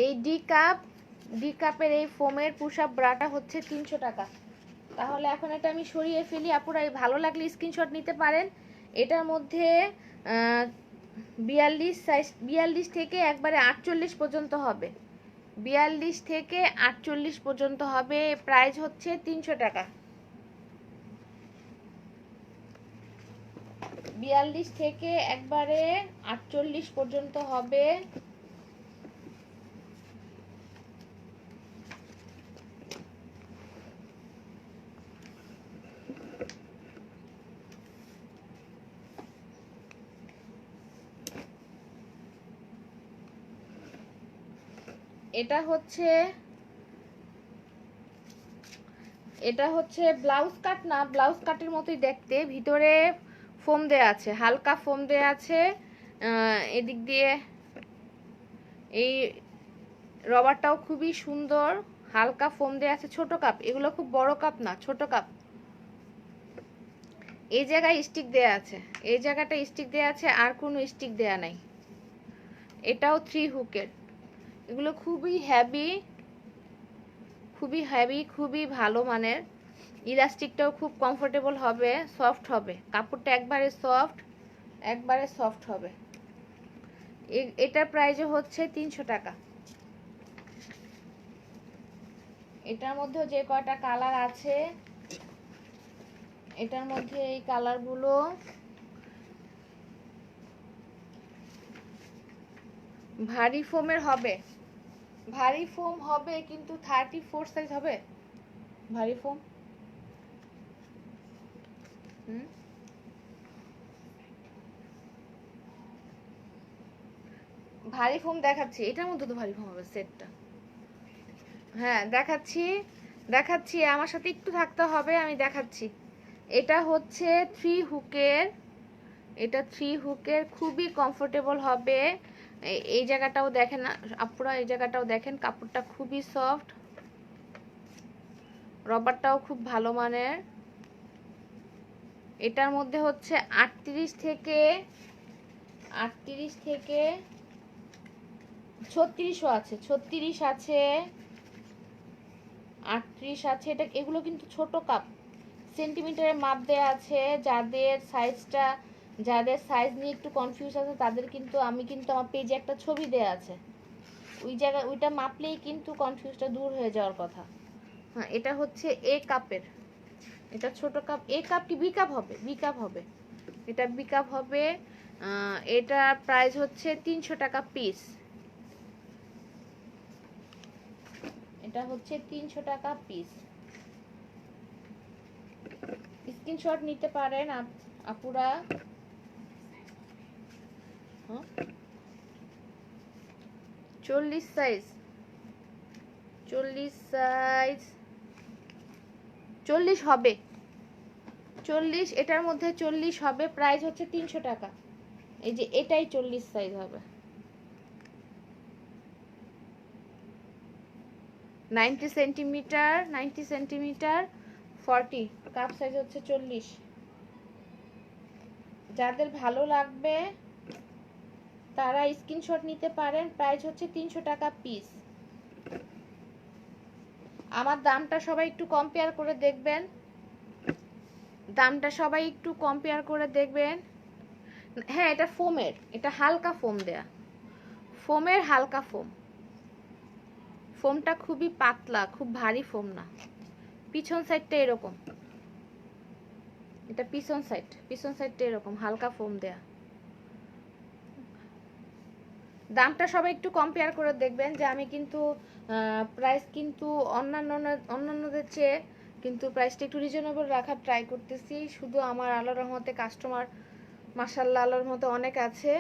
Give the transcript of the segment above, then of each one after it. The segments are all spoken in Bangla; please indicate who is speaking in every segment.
Speaker 1: এই ডি কাপের এই ফোমের পুশ আপ ব্রাটা হচ্ছে 300 টাকা। তাহলে এখন এটা আমি সরিয়ে ফেলি, আপুরা ভালো লাগলে স্ক্রিনশট নিতে পারেন। এটার মধ্যে 42 সাইজ, 42 থেকে একবারে 48 পর্যন্ত হবে, 42 থেকে 48 পর্যন্ত হবে। প্রাইস হচ্ছে 300 টাকা। 42 থেকে একবারে 48 পর্যন্ত হবে। এটা হচ্ছে ব্লাউজ কাট না, ব্লাউজ কাটের মতোই দেখতে, ভিতরে ফোম দেয়া আছে, হালকা ফোম দেয়া আছে। এদিক দিয়ে এই রবারটাও খুবই সুন্দর, হালকা ফোম দেয়া আছে। ছোট কাপ, এগুলো খুব বড় কাপ না, ছোট কাপ। এই জায়গায় স্টিক দেয়া আছে, এই জায়গাটা স্টিক দেয়া আছে, আর কোনো স্টিক দেয়া নাই। এটাও 3 হুকের। এগুলো খুবই হেভি, খুবই হেভি, খুবই ভালো মানের। ইলাস্টিকটাও খুব কমফোর্টেবল হবে, সফট হবে, কাপড়টা একবারে সফট, একবারে সফট হবে। এটার প্রাইসও হচ্ছে 300 টাকা। এটার মধ্যেও যে কয়টা কালার আছে, এটার মধ্যে এই কালারগুলো ভারী ফোমের হবে, ভারী ফোম হবে, কিন্তু 34 সাইজ হবে ভারী ফোম। ভারী ফোম দেখাচ্ছি, এটার মধ্যে তো ভারী ফোম হবে সেটটা। হ্যাঁ দেখাচ্ছি, দেখাচ্ছি, আমার সাথে একটু থাকতে হবে, আমি দেখাচ্ছি। এটা হচ্ছে 3 হুকের, এটা 3 হুকের, খুবই কমফোর্টেবল হবে। এই জায়গাটাও দেখেন আপুরা, এই জায়গাটাও দেখেন, কাপড়টা খুবই সফট, রবারটাও খুব ভালো মানের। এটার মধ্যে হচ্ছে 38 থেকে 36ও আছে, 36 আছে, 38 আছে। এটা এগুলো কিন্তু ছোট কাপ, সেন্টিমিটারে মাপ দেয়া আছে। যাদের সাইজ নিয়ে একটু কনফিউজ আছে তাদের কিন্তু আমি কিন্তু আমার পেজে একটা ছবি দেয়া আছে, ওই জায়গায় ওইটা মাপলেই কিন্তু কনফিউজটা দূর হয়ে যাওয়ার কথা। হ্যাঁ, এটা হচ্ছে এ কাপের, এটা ছোট কাপ। এ কাপ কি বি কাপ হবে? বি কাপ হবে, এটা বি কাপ হবে। এটা প্রাইস হচ্ছে 300 টাকা পিস। এটা হচ্ছে 300 টাকা পিস। স্ক্রিনশট নিতে পারেন আপুরা। 40 সাইজ, 40 সাইজ, 40 হবে, 40, এটার মধ্যে 40 হবে। প্রাইস হচ্ছে 300 টাকা। এই যে এটাই 40 সাইজ হবে, 90 সেন্টিমিটার, 90 সেন্টিমিটার, 40 কাপ সাইজ হচ্ছে 40। যাদের ভালো লাগবে তারা স্ক্রিনশট নিতে পারেন। প্রাইস হচ্ছে 300 টাকা পিস। আমার দামটা সবাই একটু কম্পেয়ার করে দেখবেন, দামটা সবাই একটু কম্পেয়ার করে দেখবেন। হ্যাঁ, এটা ফোমের, এটা হালকা ফোম দেয়া, ফোমের হালকা ফোম, ফোমটা খুবই পাতলা, খুব ভারী ফোম না। পিছন সাইডটা এরকম, এটা পিছন সাইডটা এরকম হালকা ফোম দেয়া। দামটা সবাই একটু কম্পেয়ার করে দেখবেন, যে আমি কিন্তু প্রাইস কিন্তু অন্যান্যদের চেয়ে কিন্তু প্রাইসটা একটু রিজনেবল রাখার ট্রাই করতেছি। শুধু আমার আল্লাহর রহমতে কাস্টমার মাশাআল্লাহ আল্লাহর মতো অনেক আছে।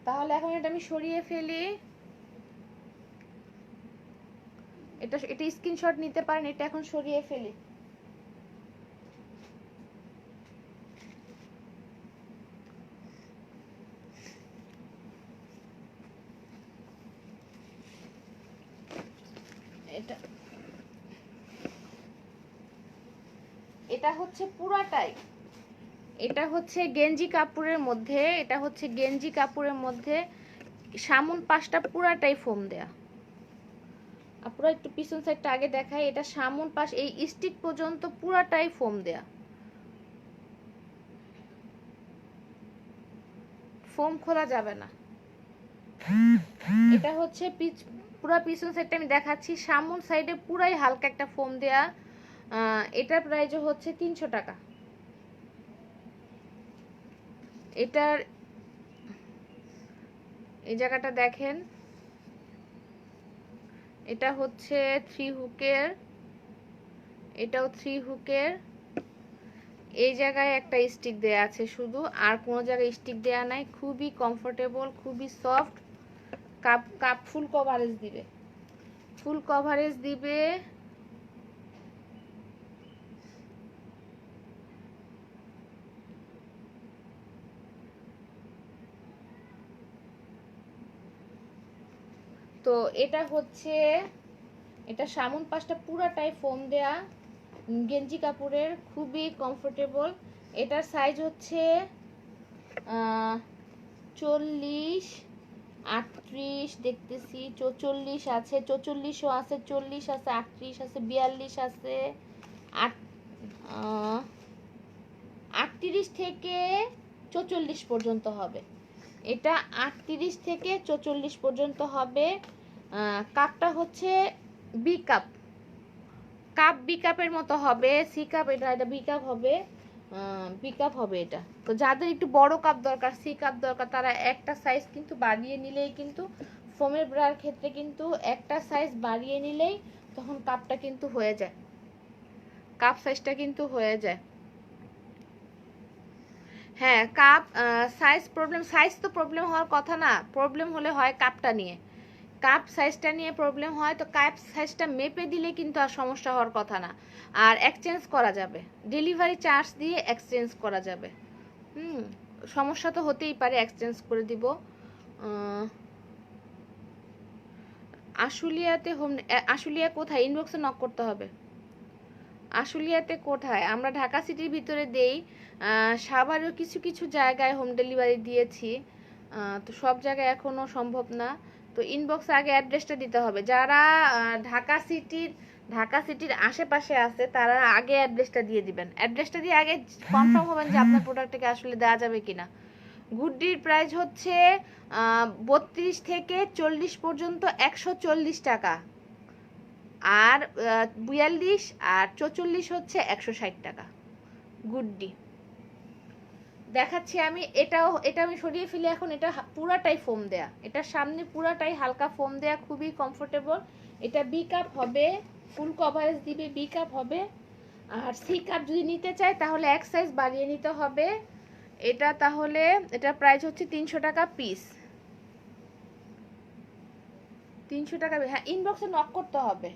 Speaker 1: তাহলে এখন এটা আমি সরিয়ে ফেলি। এটা স্ক্রিনশট নিতে পারেন, এটা এখন সরিয়ে ফেলি। এটা হচ্ছে পুরাটাই, এটা হচ্ছে গেঞ্জি কাপড়ের মধ্যে, এটা হচ্ছে গেঞ্জি কাপড়ের মধ্যে সামন পাশটা পুরাটাই ফোম দেয়া। আপনারা একটু পিছন সাইডটা আগে দেখাই, এটা সামন পাশ এই স্টিক পর্যন্ত পুরাটাই ফোম দেয়া, ফোম খোলা যাবে না। এটা হচ্ছে পুরা পিছন সাইডটা আমি দেখাচ্ছি, সামন সাইডে পুরাই হালকা একটা ফোম দেয়া। এটার প্রাইস হচ্ছে 300 টাকা। এটার এই জায়গাটা দেখেন, এটা হচ্ছে 3 হুকের, এটাও 3 হুকের। এই জায়গায় একটা স্টিক দেয়া আছে শুধু, আর কোনো জায়গায় স্টিক দেয়া নাই। খুবই কমফোর্টেবল, খুবই সফট। কাপ ফুল কভারেজ দিবে, ফুল কভারেজ দিবে। তো এটা হচ্ছে, এটা সামন পাশটা পুরাটাই ফোম দেয়া গেঞ্জি কাপড়ের, খুবই কমফোর্টেবল। এটার সাইজ হচ্ছে 40, 38 দেখতেছি, 44 আছে, 44ও আছে, 40 আছে, 38 আছে, 42 আছে, 38 থেকে 44 পর্যন্ত হবে। এটা 38 থেকে 44 পর্যন্ত হবে। কাপটা হচ্ছে বি কাপ, বি কাপের মতো হবে। সি কাপ, এটা বি কাপ হবে, বি কাপ হবে এটা। তো যাদের একটু বড় কাপ দরকার, সি কাপ দরকার, তারা একটা সাইজ কিন্তু বাড়িয়ে নিলেই, কিন্তু ফোমের ব্রার ক্ষেত্রে কিন্তু একটা সাইজ বাড়িয়ে নিলেই তখন কাপটা কিন্তু হয়ে যায়, কাপ সাইজটা কিন্তু হয়ে যায়। হ্যাঁ, কাপ সাইজ প্রবলেম, সাইজ তো প্রবলেম হওয়ার কথা না, প্রবলেম হলে হয় কাপটা নিয়ে, কাপ সাইজটা নিয়ে প্রবলেম হয়। তো কাপ সাইজটা মেপে দিলে কিন্তু আর সমস্যা হওয়ার কথা না, আর এক্সচেঞ্জ করা যাবে, ডেলিভারি চার্জ দিয়ে এক্সচেঞ্জ করা যাবে। সমস্যা তো হতেই পারে, এক্সচেঞ্জ করে দিব। আশুলিয়াতে আশুলিয়া কোথায়? ইনবক্সে নক করতে হবে। আশুলিয়াতে কোথায়? আমরা ঢাকা সিটির ভিতরে দেই, সাভারেও কিছু কিছু জায়গায় হোম ডেলিভারি দিয়েছি, তো সব জায়গায় এখনো সম্ভব না। তো ইনবক্সে আগে অ্যাড্রেসটা দিতে হবে। যারা ঢাকা সিটির আশেপাশে আছে তারা আগে অ্যাড্রেসটা দিয়ে দিবেন, অ্যাড্রেসটা দিয়ে আগে কনফার্ম হবেন যে আপনার প্রোডাক্টটাকে আসলে দেওয়া যাবে কিনা। গুড্ডির প্রাইস হচ্ছে 32 থেকে 40 পর্যন্ত 140 টাকা, আর 42 আর 44 হচ্ছে 160 টাকা গুড্ডি। দেখাচ্ছি আমি, এটা আমি সরিয়ে ফেলি এখন। এটা পুরাটাই ফোম দেয়া, এটার সামনে পুরাটাই হালকা ফোম দেয়া, খুবই কমফোর্টেবল। এটা বি কাপ হবে, ফুল কভারেজ দিবে, বি কাপ হবে। আর সি কাপ যদি নিতে চাই তাহলে এক সাইজ বাড়িয়ে নিতে হবে। এটা তাহলে এটা প্রাইস হচ্ছে 300 টাকা পিস, 300 টাকা। হ্যাঁ, ইনবক্সে নক করতে হবে,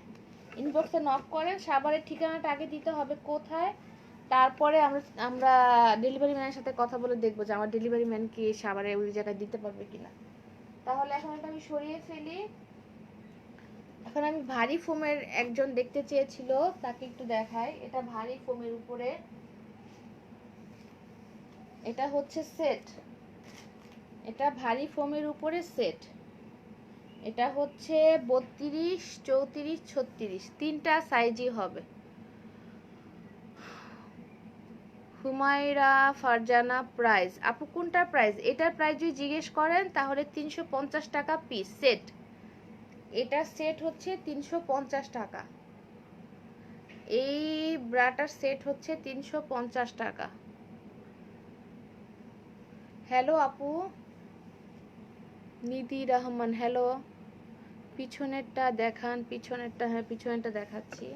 Speaker 1: ইনবক্সে নক করেন, সাভারের ঠিকানাটা আগে দিতে হবে কোথায়, তারপরে আমরা ডেলিভারি ম্যানের সাথে কথা বলে দেখবো যে আমার ডেলিভারি ম্যান কি সাভারে ওই জায়গায় দিতে পারবে কিনা। তাহলে এখন এটা আমি সরিয়ে ফেলি। এখন আমি ভারী ফোমের, একজন দেখতে চেয়েছিল, তাকে একটু দেখাই। এটা ভারী ফোমের উপরে, এটা হচ্ছে সেট, এটা ভারী ফোমের উপরে সেট। এটা হচ্ছে 32, 34, 36 তিনটা সাইজই হবে। হুমায়রা ফারজানা প্রাইস, আপু কোনটা প্রাইস? এটার প্রাইস যদি জিজ্ঞেস করেন তাহলে 350 টাকা পিস সেট, এটা সেট হচ্ছে 350 টাকা, এই ব্রাটার সেট হচ্ছে 350 টাকা। হ্যালো আপু নিধি রহমান, হ্যালো। পিছনেরটা দেখান, পিছনেরটা, হ্যাঁ পিছনেরটা দেখাচ্ছি।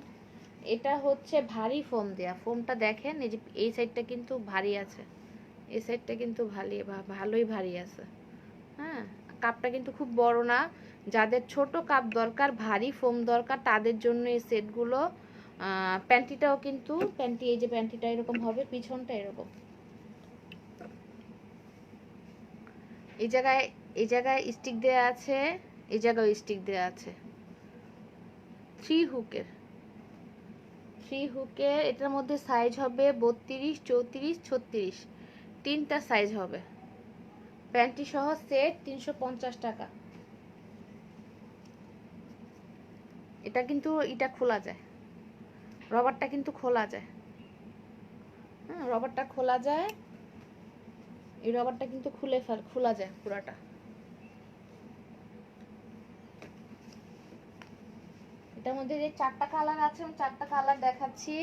Speaker 1: এটা হচ্ছে ভারী ফোম দেয়া, ফোমটা দেখেন, এই যে এই সাইডটা কিন্তু ভারী আছে, এই সাইডটা কিন্তু ভালোই ভারী আছে। হ্যাঁ, কাপটা কিন্তু খুব বড় না, যাদের ছোট কাপ দরকার, ভারী ফোম দরকার, তাদের জন্য এই সেটগুলো। প্যান্টিটাও কিন্তু, প্যান্টি এই যে প্যান্টিটা এরকম হবে, পিছনটা এরকম, এই জায়গায় স্টিক দেয়া আছে, এই জায়গায় স্টিক দেয়া আছে। 3 হুকের, এটার মধ্যে সাইজ হবে 32, 34, 36, তিনটা সাইজ হবে। প্যান্টি সহ সেট 350 টাকা। এটা কিন্তু এটা খোলা যায়, রবারটা কিন্তু খোলা যায়। হ্যাঁ, রবারটা খোলা যায়, এই রবারটা কিন্তু খোলা যায় পুরাটা। এটার মধ্যে যে 4টা কালার আছে, আমি 4টা কালার দেখাচ্ছি।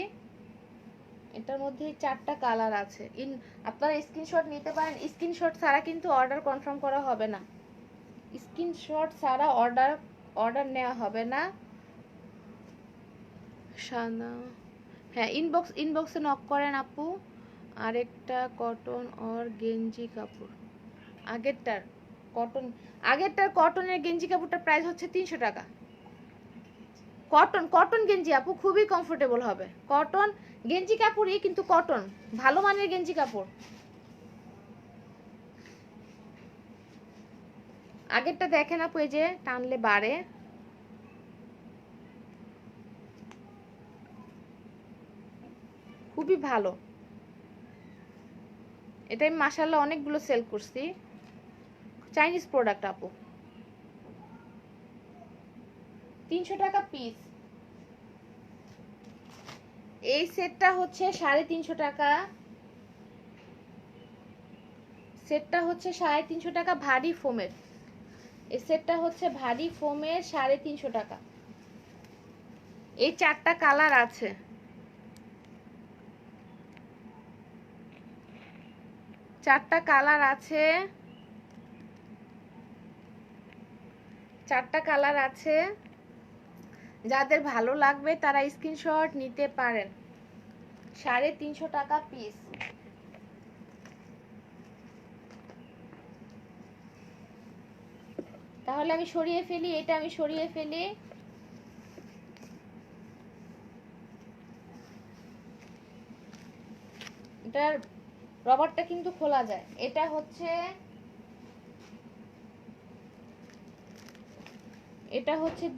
Speaker 1: এটার মধ্যে 4টা কালার আছে। আপনারা স্ক্রিনশট নিতে পারেন, স্ক্রিনশট ছাড়া কিন্তু অর্ডার কনফার্ম করা হবে না, স্ক্রিনশট ছাড়া অর্ডার নেওয়া হবে না। সাদা, হ্যাঁ ইনবক্সে নক করেন আপু। আরেকটা কটন অর গেঞ্জি কাপড়, আগেরটার কটনের গেঞ্জি কাপড়টার প্রাইস হচ্ছে 300 টাকা। কটন গেঞ্জি আপু, খুবই কমফোর্টেবল হবে। কটন গেঞ্জি কাপড়ই, কিন্তু কটন, ভালো মানের গেঞ্জি কাপড়। আগেরটা দেখেন আপু, এই যে টানলে বাড়ে, খুবই ভালো। এটা আমি মাশাআল্লাহ অনেকগুলো সেল করছি। চাইনিজ প্রোডাক্ট আপু, 300 টাকা পিস। এই সেটটা হচ্ছে 350 টাকা, সেটটা হচ্ছে 350 টাকা ভারী ফোমের। এই সেটটা হচ্ছে ভারী ফোমের 350 টাকা। এই 4টা কালার আছে, 4টা কালার আছে, 4টা কালার আছে। যাদের ভালো লাগবে তারা স্ক্রিনশট নিতে পারেন। 350 টাকা পিস। তাহলে আমি সরিয়ে ফেলি, এটা আমি সরিয়ে ফেলি। এটার রবারটা কিন্তু খোলা যায়। এটা হচ্ছে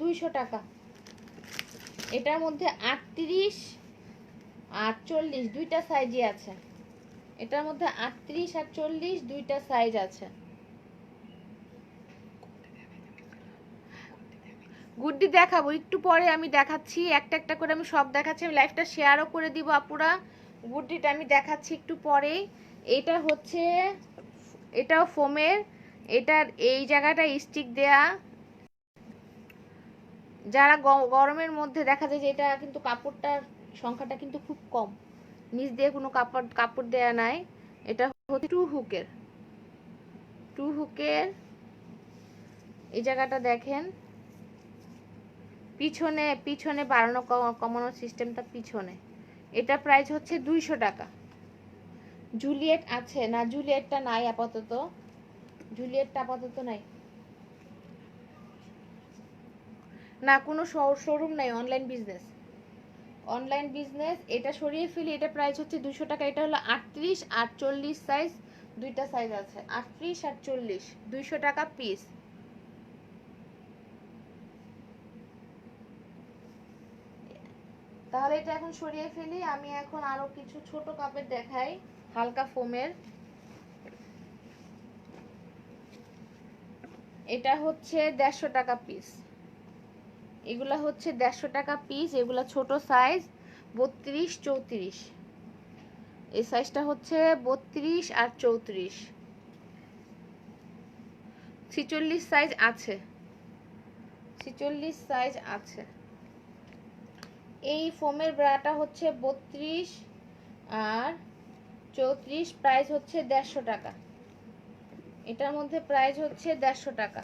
Speaker 1: 200 টাকা। এটার মধ্যে 38 আর 40 দুইটা সাইজই আছে। এটার মধ্যে 38 আর 40 দুইটা সাইজ আছে। গুড্ডি দেখাবো একটু পরে, আমি দেখাচ্ছি একটা একটা করে, আমি সব দেখাচ্ছি। আমি লাইভটা শেয়ারও করে দিব আপুরা। গুড্ডিটা আমি দেখাচ্ছি একটু পরেই। এটা হচ্ছে, এটাও ফোমের, এটার এই জায়গাটা স্টিক দেয়া। যারা গরমের মধ্যে দেখা যায় যে এটা কিন্তু কাপড়টার সংখ্যাটা কিন্তু খুব কম, নিচ দিয়ে কোনো কাপড় দেয়া নাই। এটা হচ্ছে টু হুকের এই জায়গাটা দেখেন, পিছনে বাড়ানো কমানোর সিস্টেমটা পিছনে। এটা প্রাইস হচ্ছে 200 টাকা। জুলিয়েট আছে না? জুলিয়েটটা নাই আপাতত, জুলিয়েটটা আপাতত নাই, না কোনো শোরুম নাই, অনলাইন বিজনেস। এটা সরিয়ে ফেলি, এটা প্রাইস হচ্ছে 200 টাকা। এটা হলো 38 আর 40 সাইজ, দুইটা সাইজ আছে, 38 আর 40, 200 টাকা পিস। তাহলে এটা এখন সরিয়ে ফেলি। আমি এখন আরো কিছু ছোট কাপের দেখাই, হালকা ফোমের। এটা হচ্ছে 150 টাকা পিস। এগুলা হচ্ছে 150 টাকা পিস। এগুলা ছোট সাইজ 32 34, এই সাইজটা হচ্ছে 32 আর 34, 46 সাইজ আছে, 46 সাইজ আছে। এই ফোমের ব্রাটা হচ্ছে 32 আর 34, প্রাইস হচ্ছে 150 টাকা। এটার মধ্যে প্রাইস হচ্ছে 150 টাকা।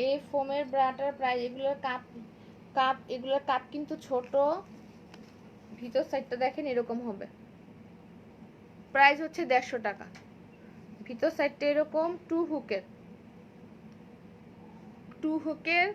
Speaker 1: এই ফোমের ব্রাটার প্রাইস, এগুলোর কাপ কিন্তু ছোট, ভিতর সাইডটা দেখেন এরকম হবে। প্রাইস হচ্ছে 150 টাকা। ভিতর সাইডটা এরকম টু হুকের